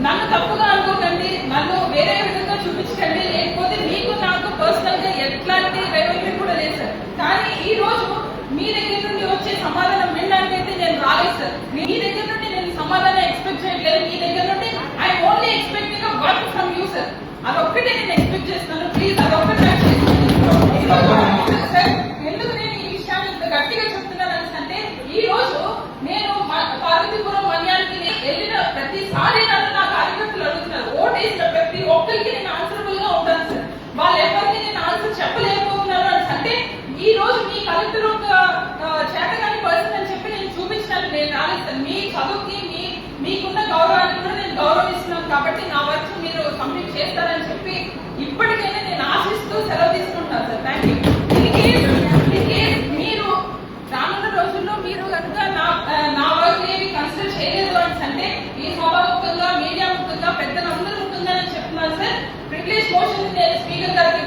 నన్ను తప్పుగా అనుకోకండి, నన్ను వేరే విధంగా చూపించకండి, లేకపోతే మీకు నాకు పర్సనల్ గా ఎట్లాంటి రెవెన్యూ కూడా లేదు సార్. కానీ ఈ రోజు మీ దగ్గర నుండి వచ్చే సమాధానం వినడానికి అయితే నేను రాలేదు సార్. మీ దగ్గర నుండి నేను సమాధానం ఎక్స్పెక్ట్ చేయట్లేదు. మీ దగ్గర నుండి I only expecting work from you sir. అదొక్కటే నేను ఎక్స్పెక్ట్ చేస్తున్నాను. ప్లీజ్ అదొక్కటి సార్. ఎందుకు నేను ఈ విషయాన్ని ఇంత గట్టిగా చెప్తున్నాను అంటే, ఈ రోజు నేను పార్వతీపురం మన్యానికి వెళ్ళిన ప్రతిసారి నన్ను నా కార్యకర్తలు అడుగుతున్నారు. ఓటేసిన ప్రతి ఒక్కరికి నేను ఆన్సరబుల్ గా ఉంటాను సార్. వాళ్ళు ఎవరికి నేను ఆన్సర్ చెప్పలేకపోతున్నారు అంటే, ఈ రోజు మీ కలెక్టర్ ఒక చేతగాని పర్సన్ అని చెప్పి నేను చూపించడానికి నేను రాలేదు సార్. మీ చదువుకి మీకున్న గౌరవాన్ని కూడా నేను గౌరవిస్తున్నాను కాబట్టి నా వర్క్ మీరు కంప్లీట్ చేస్తారని చెప్పి ఇప్పటికైనా నేను ఆశిస్తూ సెలవు తీసుకుంటాను సార్. Thank you. మీరు రానున్న రోజుల్లో మీరు కనుక నా వర్క్ ఏమి కన్సిడర్ చేయలేదు అంటే, ఈ సభాముఖంగా మీడియా ముఖంగా పెద్దలందరూ ముఖంగా నేను చెప్తున్నాను సార్. ప్రివిలేజ్ మోషన్ నేను స్పీకర్ గారికి